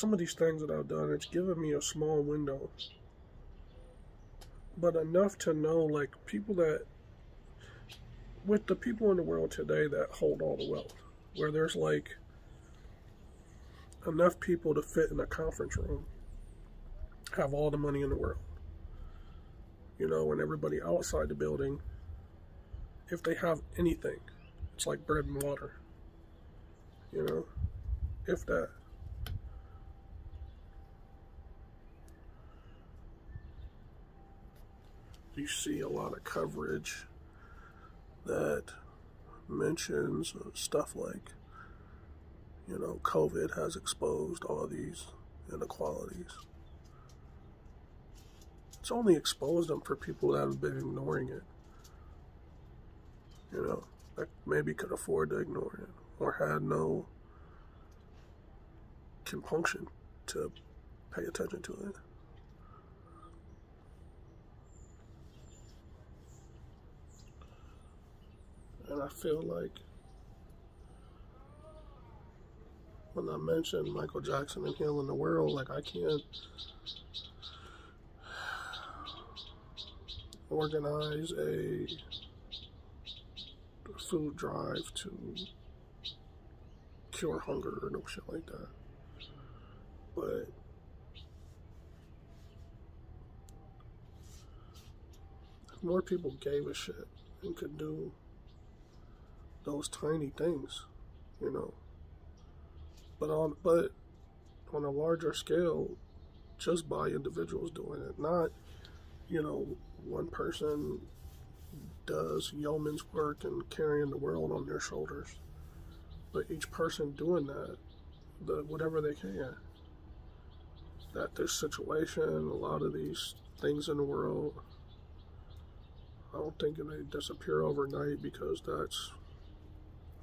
some of these things that I've done, it's given me a small window, but enough to know, like, people that, with the people in the world today that hold all the wealth, where there's like enough people to fit in a conference room, have all the money in the world, and everybody outside the building, if they have anything, it's like bread and water, if that. You see a lot of coverage that mentions stuff like, COVID has exposed all these inequalities. It's only exposed them for people that have been ignoring it, that maybe could afford to ignore it or had no compunction to pay attention to it. And I feel like when I mentioned Michael Jackson and healing the world, like, I can't organize a food drive to cure hunger or no shit like that. But if more people gave a shit and could do those tiny things, but on a larger scale, just by individuals doing it, not, one person does yeoman's work and carrying the world on their shoulders, but each person doing that, whatever they can. That this situation, a lot of these things in the world, I don't think they disappear overnight, because that's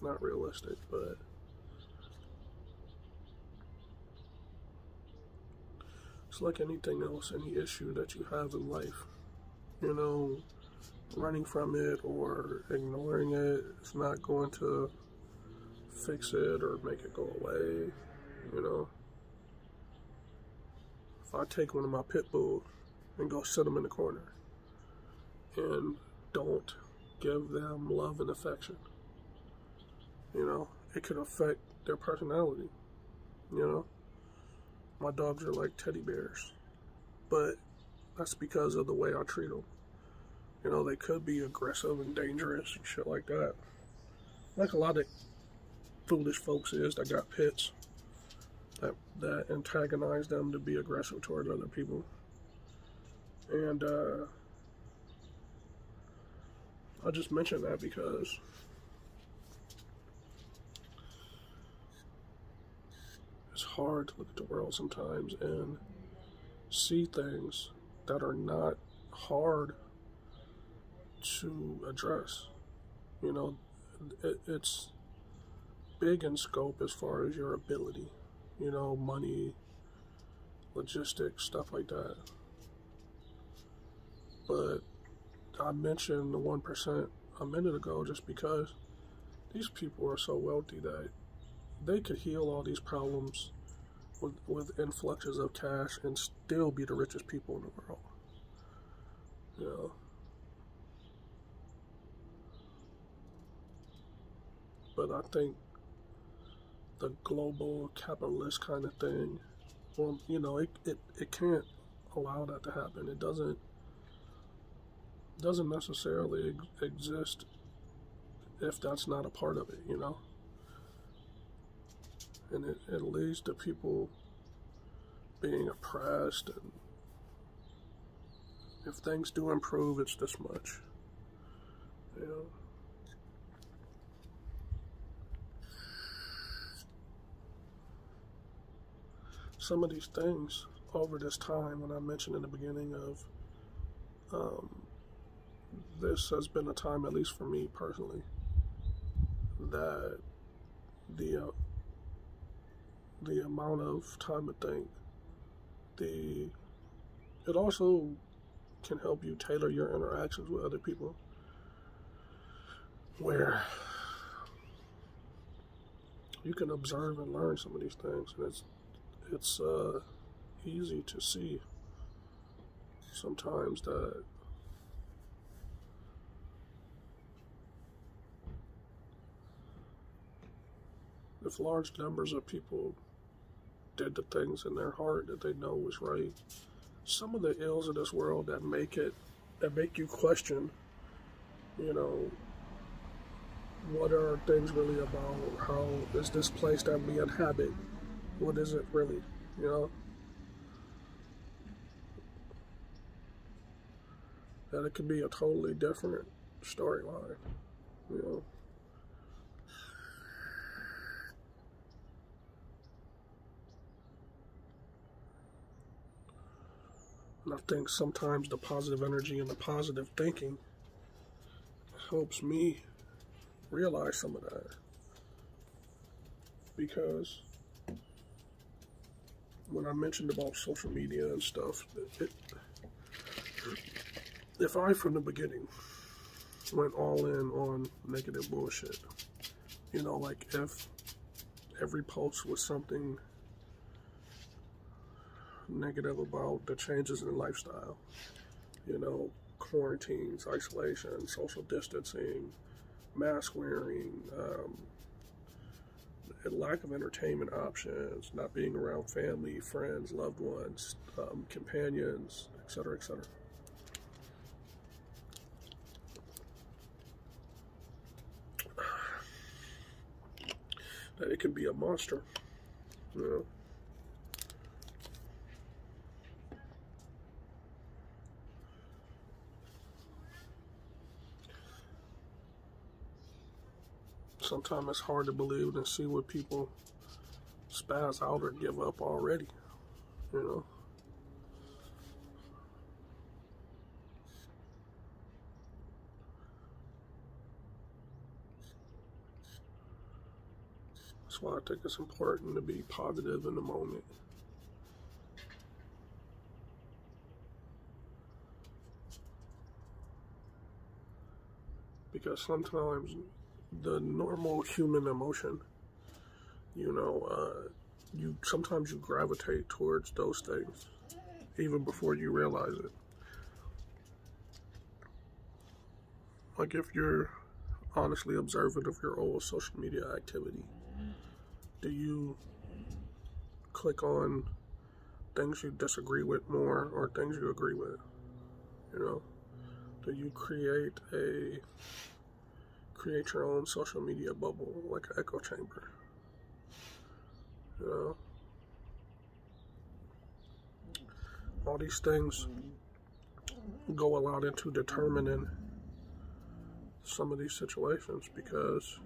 not realistic, but it's like anything else, any issue that you have in life, running from it or ignoring it is not going to fix it or make it go away. If I take one of my pit bulls and go sit them in the corner and don't give them love and affection, it could affect their personality. My dogs are like teddy bears, but that's because of the way I treat them. They could be aggressive and dangerous and shit like that, like a lot of foolish folks is that got pets that antagonize them to be aggressive towards other people. And I just mentioned that because it's hard to look at the world sometimes and see things that are not hard to address. It's big in scope as far as your ability, money, logistics, stuff like that. But I mentioned the 1% a minute ago just because these people are so wealthy that they could heal all these problems with influxes of cash and still be the richest people in the world. But I think the global capitalist kind of thing, well, it can't allow that to happen. It doesn't necessarily exist if that's not a part of it, And it leads to people being oppressed, and if things do improve, it's this much, Some of these things over this time, when I mentioned in the beginning of, this has been a time, at least for me personally, that the amount of time to think, it also can help you tailor your interactions with other people, where you can observe and learn some of these things, and it's easy to see sometimes that if large numbers of people did the things in their heart that they know was right, some of the ills of this world that make you question, you know, what are things really about? How is this place that we inhabit? What is it really? You know? That it could be a totally different storyline. You know? And I think sometimes the positive energy and the positive thinking helps me realize some of that, because when I mentioned about social media and stuff, if I from the beginning went all in on negative bullshit, you know, like if every post was something negative about the changes in lifestyle, you know, quarantines, isolation, social distancing, mask wearing, lack of entertainment options, not being around family, friends, loved ones, companions, etc., etc. That it can be a monster, you know. Sometimes it's hard to believe and see what people spaz out or give up already, you know. That's why I think it's important to be positive in the moment. Because sometimes the normal human emotion, you know, sometimes you gravitate towards those things even before you realize it. Like if you're honestly observant of your old social media activity, do you click on things you disagree with more or things you agree with? You know, do you create your own social media bubble, like an echo chamber? You know, all these things go a lot into determining some of these situations, because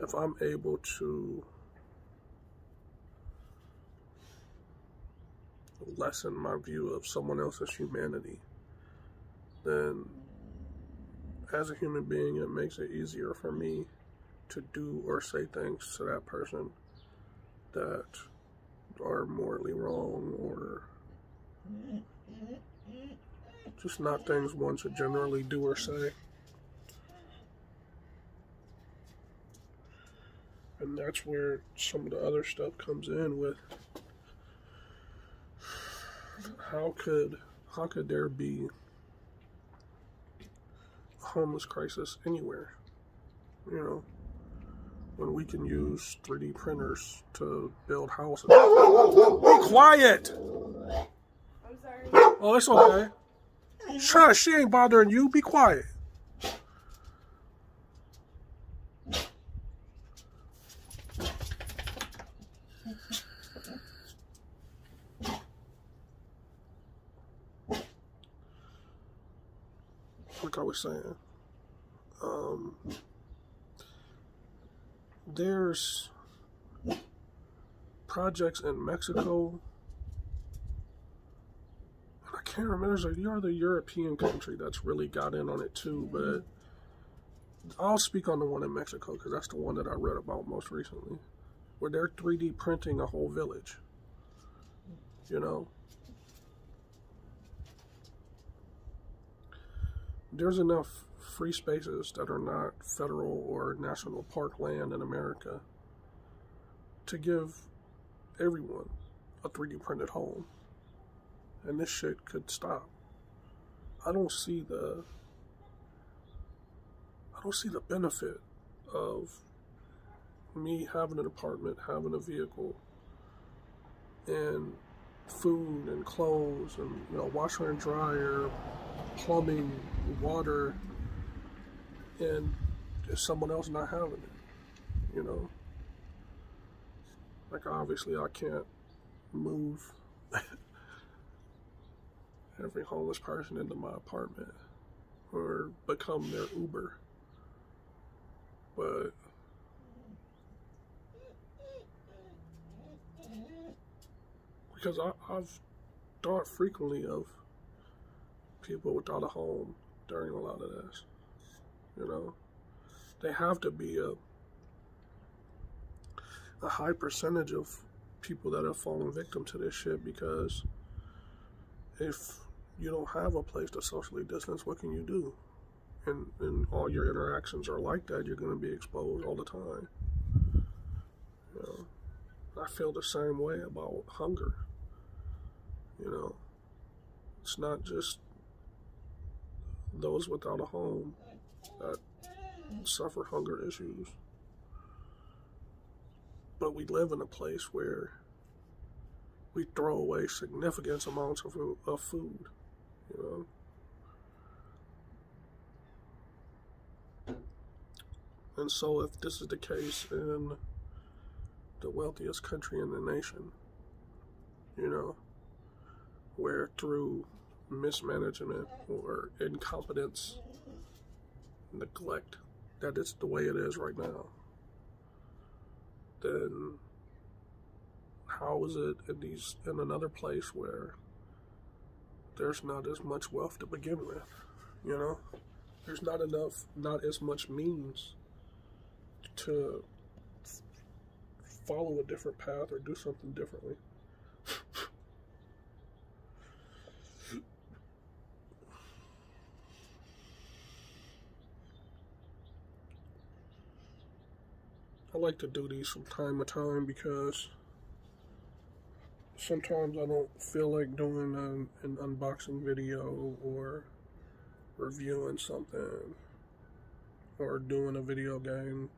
if I'm able to lessen my view of someone else's humanity, then as a human being, it makes it easier for me to do or say things to that person that are morally wrong, or just not things one should generally do or say. And that's where some of the other stuff comes in with how could there be a homeless crisis anywhere, you know, when we can use 3D printers to build houses. Be quiet! I'm sorry. Oh, it's okay. Shush, she ain't bothering you. Be quiet. Like I was saying, there's projects in Mexico. I can't remember. There's a other European country that's really got in on it too, but I'll speak on the one in Mexico because that's the one that I read about most recently, where they're 3D printing a whole village. You know, there's enough free spaces that are not federal or national park land in America to give everyone a 3D printed home, and this shit could stop. I don't see the benefit of me having an apartment, having a vehicle, and food and clothes and, you know, washer and dryer, plumbing, water, and someone else not having it, you know? Like, obviously I can't move every homeless person into my apartment or become their Uber, but because I've thought frequently of people without a home during a lot of this, you know? They have to be a high percentage of people that have fallen victim to this shit, because if you don't have a place to socially distance, what can you do? And all your interactions are like that, you're going to be exposed all the time. You know, I feel the same way about hunger. You know, it's not just those without a home that suffer hunger issues, but we live in a place where we throw away significant amounts of food, you know. And so if this is the case in the wealthiest country in the nation, you know, where through mismanagement or incompetence, neglect, that it's the way it is right now, then how is it in another place where there's not as much wealth to begin with, you know? There's not as much means to follow a different path or do something differently. I like to do these from time to time because sometimes I don't feel like doing an unboxing video or reviewing something or doing a video game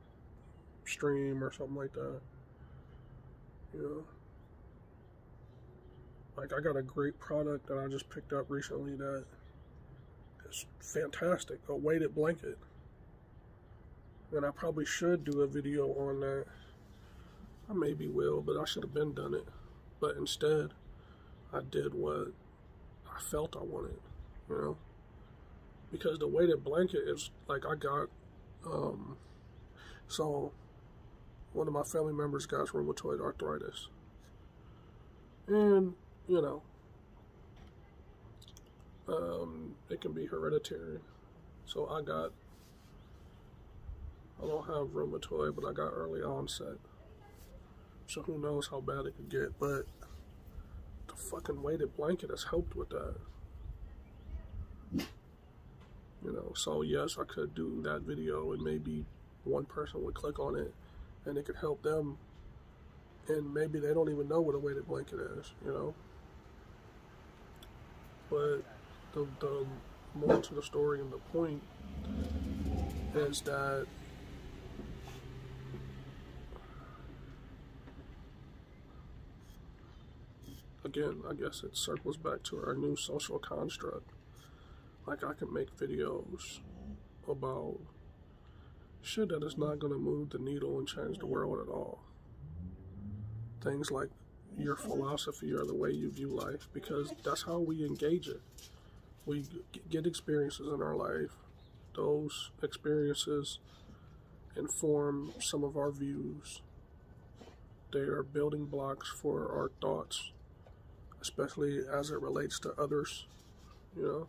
stream or something like that. You know, like I got a great product that I just picked up recently that is fantastic, a weighted blanket. And I probably should do a video on that. I maybe will, but I should have been done it. But instead, I did what I felt I wanted, you know? Because the weighted blanket is, like, I got, so one of my family members got rheumatoid arthritis. And, you know, it can be hereditary. So I don't have rheumatoid, but I got early onset. So who knows how bad it could get, but the fucking weighted blanket has helped with that. You know, so yes, I could do that video and maybe one person would click on it and it could help them. And maybe they don't even know what a weighted blanket is, you know? But the more to the story and the point is that again, I guess it circles back to our new social construct. Like, I can make videos about shit that is not going to move the needle and change the world at all. Things like your philosophy or the way you view life, because that's how we engage it. We get experiences in our life. Those experiences inform some of our views. They are building blocks for our thoughts, especially as it relates to others, you know?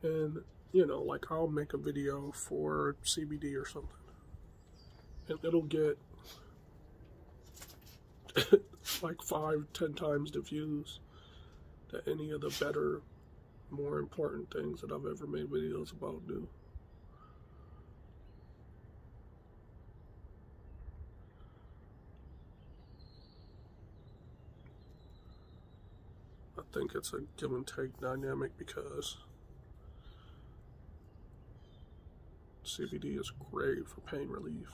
And, you know, like I'll make a video for CBD or something, and it'll get like 5-10 times the views that any of the better, more important things that I've ever made videos about do. think it's a give and take dynamic because CBD is great for pain relief.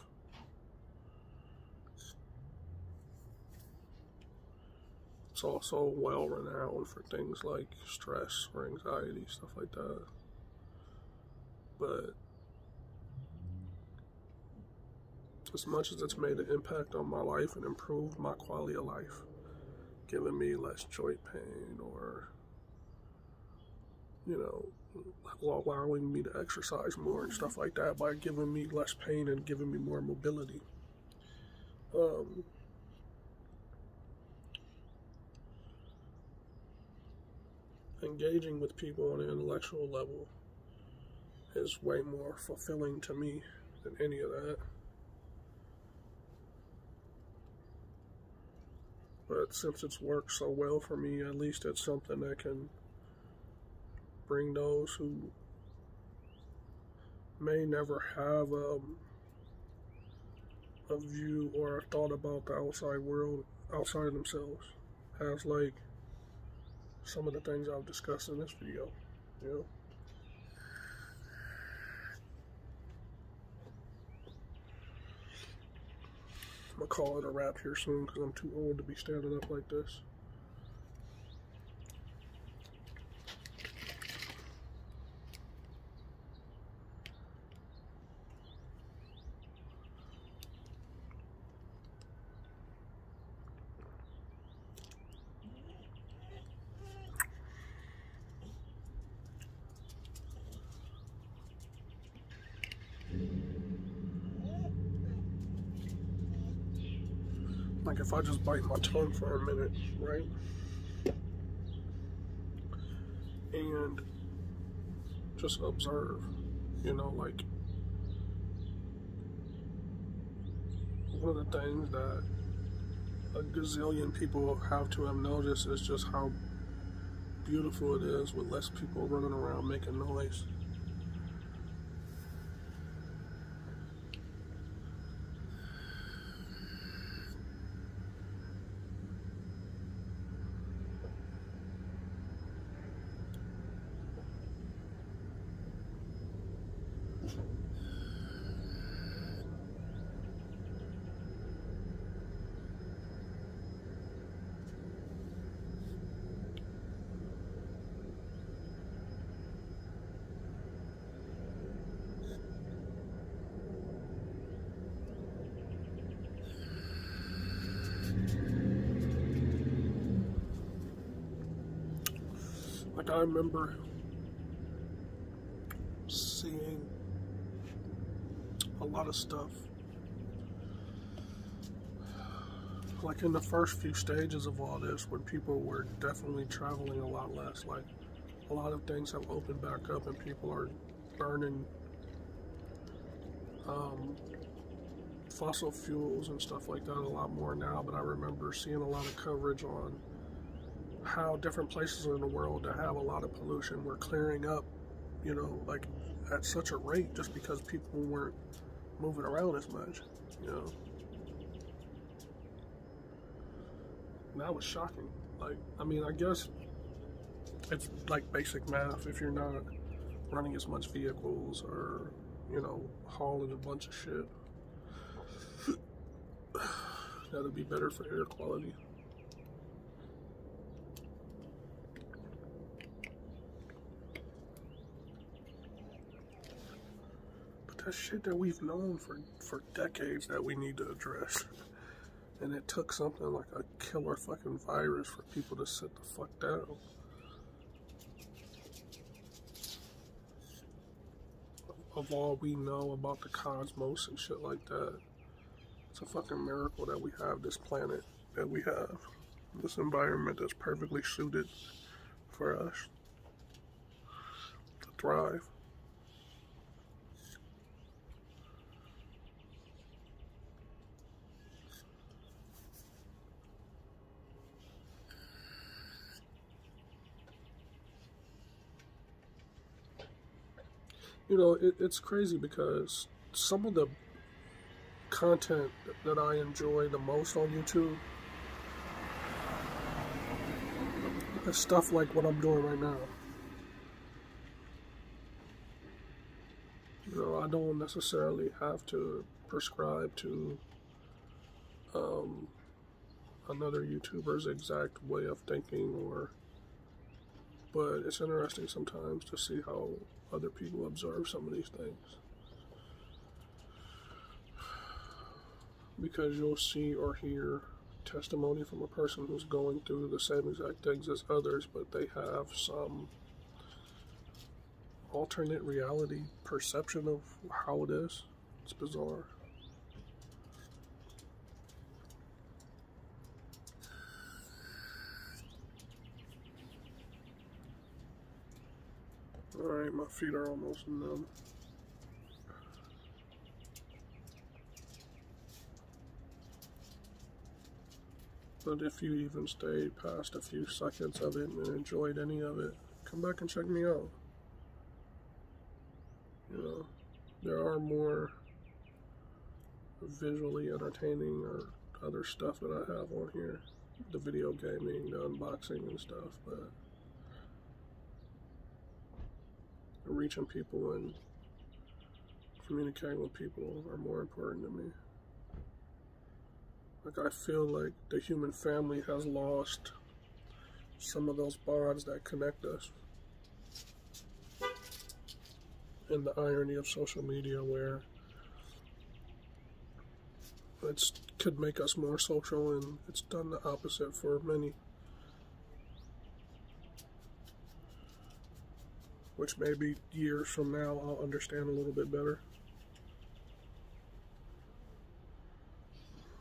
It's also well renowned for things like stress or anxiety, stuff like that. But as much as it's made an impact on my life and improved my quality of life, giving me less joint pain or, you know, allowing me to exercise more and stuff like that by giving me less pain and giving me more mobility. Engaging with people on an intellectual level is way more fulfilling to me than any of that. But since it's worked so well for me, at least it's something that can bring those who may never have a view or a thought about the outside world outside of themselves, as like some of the things I've discussed in this video, you know. I'm gonna call it a wrap here soon because I'm too old to be standing up like this. Like if I just bite my tongue for a minute, right? And just observe, you know, like one of the things that a gazillion people have to have noticed is just how beautiful it is with less people running around making noise. Like I remember seeing a lot of stuff, like in the first few stages of all this, when people were definitely traveling a lot less. Like a lot of things have opened back up and people are burning fossil fuels and stuff like that a lot more now. But I remember seeing a lot of coverage on how different places in the world that have a lot of pollution were clearing up, you know, like at such a rate just because people weren't moving around as much, you know. And that was shocking. Like, I mean, I guess it's like basic math. If you're not running as much vehicles or, you know, hauling a bunch of shit, that'd be better for air quality. That's shit that we've known for decades that we need to address. And it took something like a killer fucking virus for people to sit the fuck down. Of all we know about the cosmos and shit like that, it's a fucking miracle that we have this planet that we have. This environment that's perfectly suited for us to thrive. You know, it's crazy because some of the content that I enjoy the most on YouTube It's stuff like what I'm doing right now. You know, I don't necessarily have to prescribe to another YouTuber's exact way of thinking, but it's interesting sometimes to see how other people observe some of these things. Because you'll see or hear testimony from a person who's going through the same exact things as others, but they have some alternate reality perception of how it is. It's bizarre. Alright, my feet are almost numb. But if you even stayed past a few seconds of it and enjoyed any of it, come back and check me out. You know, there are more visually entertaining or other stuff that I have on here. The video gaming, the unboxing and stuff, but reaching people and communicating with people are more important to me. Like, I feel like the human family has lost some of those bonds that connect us. And the irony of social media, where it could make us more social, and it's done the opposite for many. Which maybe years from now I'll understand a little bit better.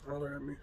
Holler at me.